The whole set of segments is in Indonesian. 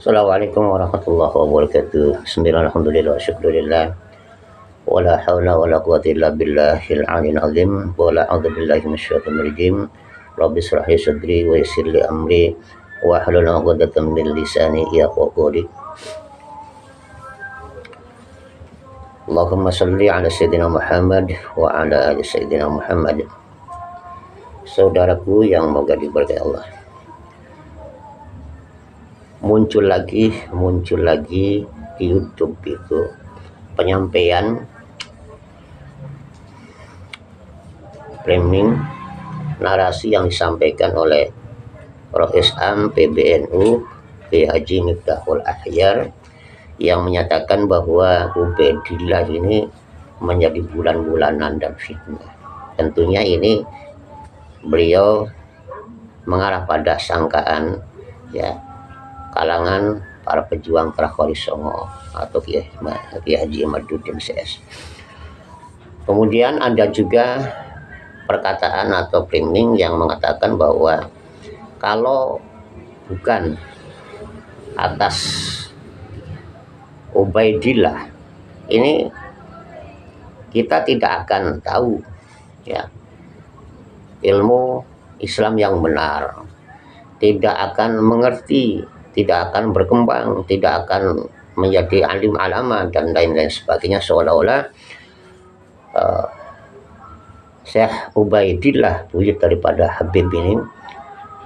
Assalamualaikum warahmatullahi wabarakatuh. Bismillah, alhamdulillah, syukurillah. Wala hawla wala quwwata illa billahil aliyil azim. Wala a'udzu billahi minasyaitonir rajim. Rabbi shrah li sadri wa yassir li amri wa hlul 'uqdatam min lisani yafqahu qawli. Allahumma shalli ala sayyidina Muhammad wa ala ali sayyidina Muhammad. Saudaraku yang moga diberkahi Allah. Muncul lagi di YouTube itu penyampaian framing narasi yang disampaikan oleh Prof. Am PBNU Kiai Haji Miftahul Akhyar yang menyatakan bahwa Ubaidillah ini menjadi bulan-bulanan dan fitnah. Tentunya ini beliau mengarah pada sangkaan ya kalangan para pejuang Prakholis Songo atau Kiai Haji Ahmaduddin CS. Kemudian ada juga perkataan atau framing yang mengatakan bahwa kalau bukan atas Ubaidillah ini kita tidak akan tahu ya ilmu Islam yang benar, tidak akan mengerti, tidak akan berkembang, tidak akan menjadi alim alama dan lain-lain sebagainya, seolah-olah Syekh Ubaidillah wujud daripada Habib ini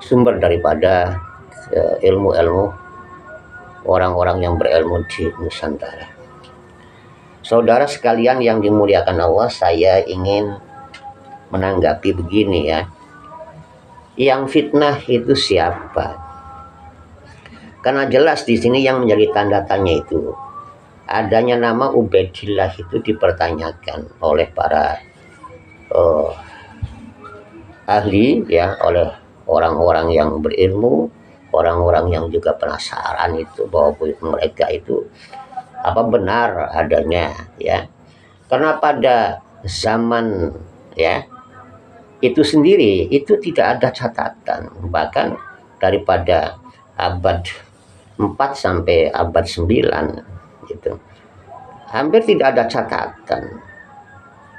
sumber daripada ilmu-ilmu orang-orang yang berilmu di Nusantara. Saudara sekalian yang dimuliakan Allah, saya ingin menanggapi begini ya. Yang fitnah itu siapa? Karena jelas di sini yang menjadi tanda tanya itu adanya nama Ubaidillah itu dipertanyakan oleh para ahli ya, oleh orang-orang yang berilmu, orang-orang yang juga penasaran itu bahwa mereka itu apa benar adanya ya. Karena pada zaman ya itu sendiri itu tidak ada catatan, bahkan daripada abad 4 sampai abad 9 gitu. Hampir tidak ada catatan.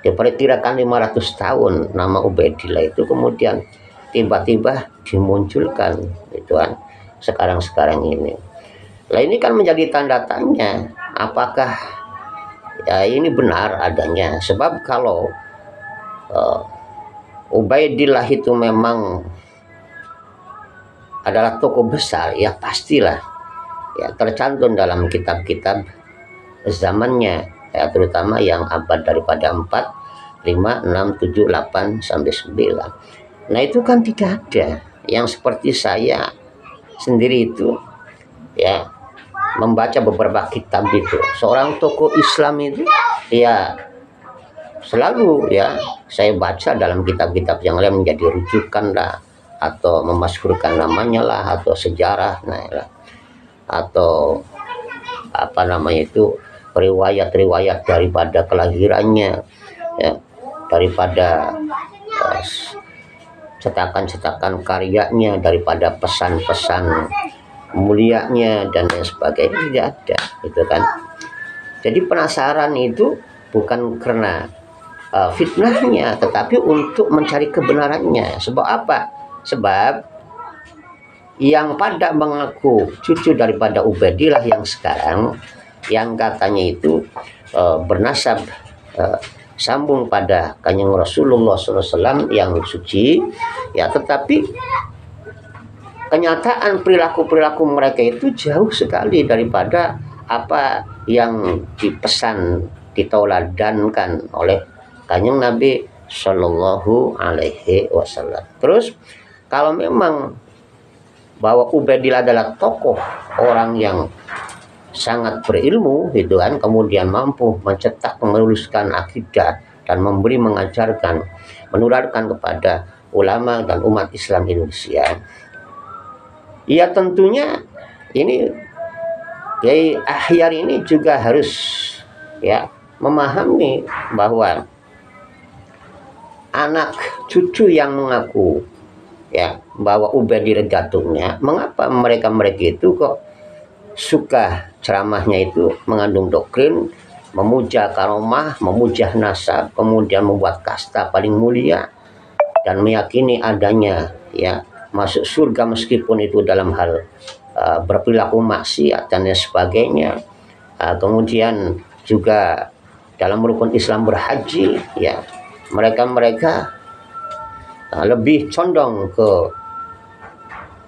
Diperkirakan 500 tahun nama Ubaidillah itu kemudian tiba-tiba dimunculkan gitu kan sekarang ini. Lah ini kan menjadi tanda tanya apakah ya ini benar adanya, sebab kalau Ubaidillah itu memang adalah tokoh besar ya pastilah ya tercantum dalam kitab-kitab zamannya ya, terutama yang abad daripada 4, 5, 6, 7, 8 sampai 9. Nah itu kan tidak ada yang seperti saya sendiri itu ya membaca beberapa kitab itu. Seorang tokoh Islam itu ya selalu ya saya baca dalam kitab-kitab yang lain menjadi rujukan lah, atau memasyhurkan namanya lah, atau sejarah lah, atau apa namanya itu riwayat-riwayat daripada kelahirannya ya, daripada cetakan-cetakan karyanya, daripada pesan-pesan mulianya dan lain sebagainya tidak ada gitu kan. Jadi penasaran itu bukan karena fitnahnya, tetapi untuk mencari kebenarannya. Sebab apa? Sebab yang pada mengaku cucu daripada Ubaidillah yang sekarang, yang katanya itu bernasab sambung pada Kanjeng Rasulullah SAW yang suci, ya, tetapi kenyataan perilaku mereka itu jauh sekali daripada apa yang dipesan, ditauladankan oleh Kanjeng Nabi Shallallahu Alaihi Wasallam. Terus kalau memang bahwa Ubaidillah adalah tokoh orang yang sangat berilmu gitu kan, kemudian mampu mencetak, menuliskan akidah dan memberi, mengajarkan, menularkan kepada ulama dan umat Islam Indonesia, ya tentunya ini Kiai Akhyar ini juga harus ya memahami bahwa anak cucu yang mengaku ya bahwa Ubaidillah jatuhnya, mengapa mereka itu kok suka ceramahnya itu mengandung doktrin memuja karomah, memuja nasab, kemudian membuat kasta paling mulia dan meyakini adanya ya masuk surga meskipun itu dalam hal berperilaku maksiat dan sebagainya. Kemudian juga dalam rukun Islam berhaji, ya mereka lebih condong ke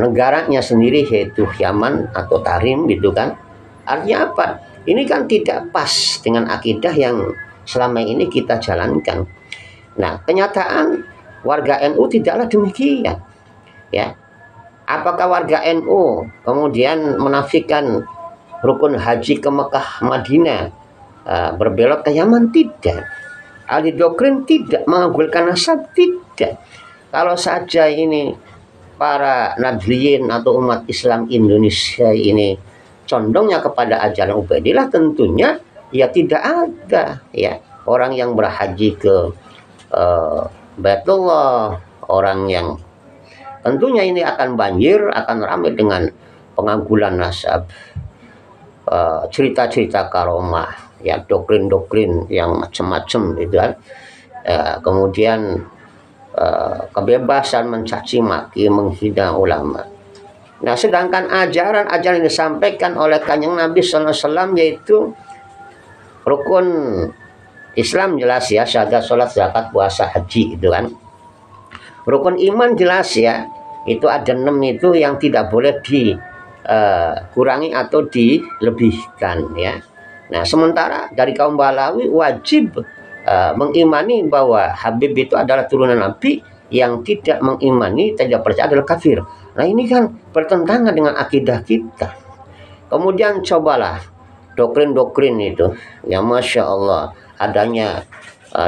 negaranya sendiri yaitu Yaman atau Tarim gitu kan. Artinya apa? Ini kan tidak pas dengan akidah yang selama ini kita jalankan. Nah, kenyataan warga NU tidaklah demikian. Ya, apakah warga NU kemudian menafikan rukun haji ke Mekah Madinah berbelok ke Yaman? Tidak. Ahli doktrin tidak mengabulkan nasab, tidak. Kalau saja ini para nadliyin atau umat Islam Indonesia ini condongnya kepada ajaran Ubaidillah, tentunya ya tidak ada ya orang yang berhaji ke Baitullah, orang yang tentunya ini akan banjir, akan ramai dengan pengagulan nasab, cerita-cerita karomah, ya doktrin-doktrin yang macam-macam gitu kan. Kemudian kebebasan mencaci maki, menghina ulama. Nah, sedangkan ajaran-ajaran yang disampaikan oleh Kanjeng Nabi SAW yaitu rukun Islam jelas ya, syahadat, sholat, zakat, puasa, haji itu kan. Rukun iman jelas ya, itu ada 6 itu yang tidak boleh dikurangi atau dilebihkan ya. Nah, sementara dari kaum Balawi wajib mengimani bahwa Habib itu adalah turunan Nabi, yang tidak mengimani, tidak percaya adalah kafir. Nah, ini kan bertentangan dengan akidah kita. Kemudian cobalah doktrin-doktrin itu, ya Masya Allah, adanya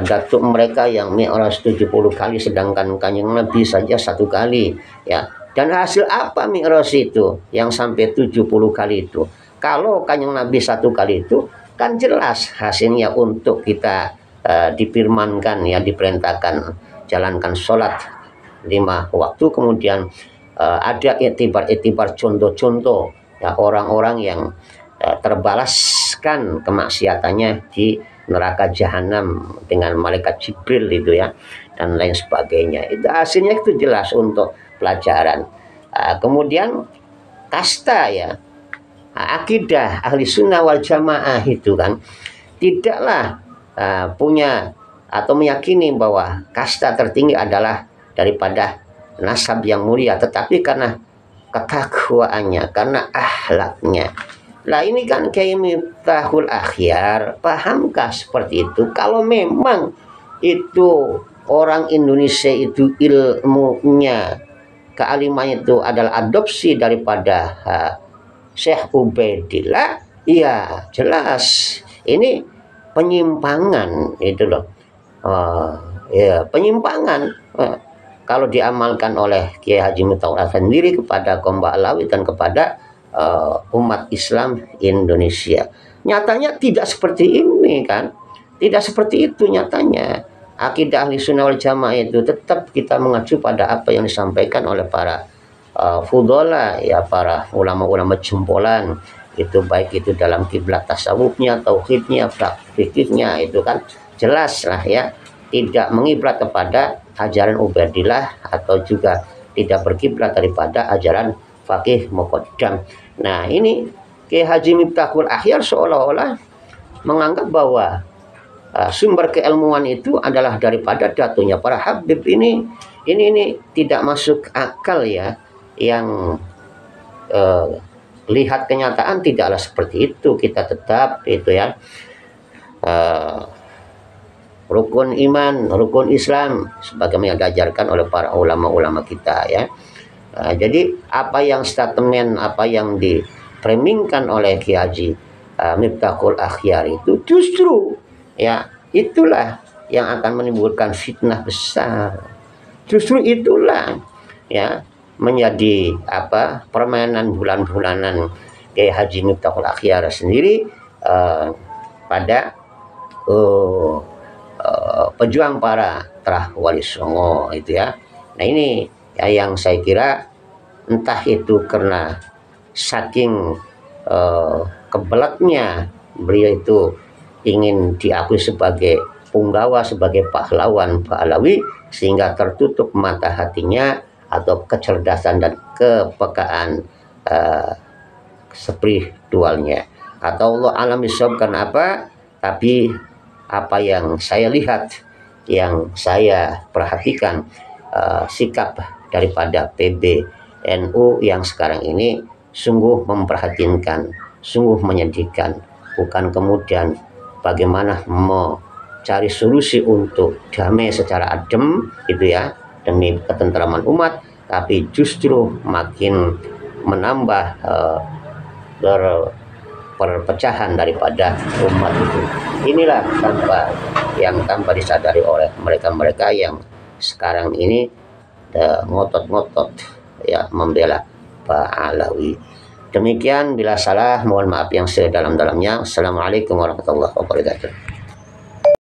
datuk mereka yang mi'raj 70 kali sedangkan Kanjeng Nabi saja 1 kali ya. Dan hasil apa mi'raj itu yang sampai 70 kali itu? Kalau Kanjeng Nabi 1 kali itu kan jelas hasilnya untuk kita difirmankan ya, diperintahkan jalankan sholat 5 waktu, kemudian ada itibar contoh-contoh ya orang-orang yang terbalaskan kemaksiatannya di neraka jahanam dengan malaikat Jibril itu ya, dan lain sebagainya. Itu hasilnya itu jelas untuk pelajaran. Kemudian kasta ya, akidah ahli sunnah wal jamaah itu kan tidaklah punya atau meyakini bahwa kasta tertinggi adalah daripada nasab yang mulia, tetapi karena ketakwaannya, karena akhlaknya. Lah ini kan kayak Miftahul Akhyar, pahamkah seperti itu? Kalau memang itu orang Indonesia itu ilmunya, kealimannya itu adalah adopsi daripada Syekh Ubaidillah, ya jelas ini penyimpangan itu loh. Ya penyimpangan kalau diamalkan oleh Kiai Haji Miftahul Akhyar sendiri kepada kaum Ba'alawi dan kepada umat Islam Indonesia. Nyatanya tidak seperti ini kan, tidak seperti itu nyatanya. Akidah ahli sunnah wal jamaah itu tetap kita mengacu pada apa yang disampaikan oleh para fudola ya, para ulama-ulama jempolan itu, baik itu dalam kiblat tasawufnya, tauhidnya, fikihnya, itu kan jelas lah ya, tidak mengiblat kepada ajaran Ubaidillah atau juga tidak berkiblat daripada ajaran Faqih Muqaddam. Nah, ini Kiai Haji Miftahul Akhyar seolah-olah menganggap bahwa sumber keilmuan itu adalah daripada datunya para Habib. Ini tidak masuk akal ya. Yang lihat kenyataan tidaklah seperti itu. Kita tetap itu ya, rukun iman, rukun Islam sebagaimana diajarkan oleh para ulama-ulama kita ya. Jadi apa yang statement, apa yang diframingkan oleh Kiai Haji Miftahul Akhyar itu justru ya itulah yang akan menimbulkan fitnah besar. Justru itulah ya menjadi permainan bulan-bulanan Kiai Haji Miftahul Akhyar sendiri pada pejuang para Trah Wali Songo itu ya. Nah, ini ya yang saya kira entah itu karena saking kebelatnya beliau itu ingin diakui sebagai punggawa, sebagai pahlawan Pahlawi, sehingga tertutup mata hatinya atau kecerdasan dan kepekaan spiritualnya. Atau Allah alam bisawab, kenapa? Tapi apa yang saya lihat, yang saya perhatikan, sikap daripada PBNU yang sekarang ini sungguh memperhatinkan, sungguh menyedihkan. Bukan kemudian bagaimana mencari solusi untuk damai secara adem gitu ya, demi ketentraman umat, tapi justru makin menambah perpecahan daripada umat itu. Inilah tanpa disadari oleh mereka-mereka yang sekarang ini ngotot-ngotot ya membela Pahlawi. Demikian, bila salah mohon maaf yang sedalam-dalamnya. Assalamualaikum warahmatullahi wabarakatuh.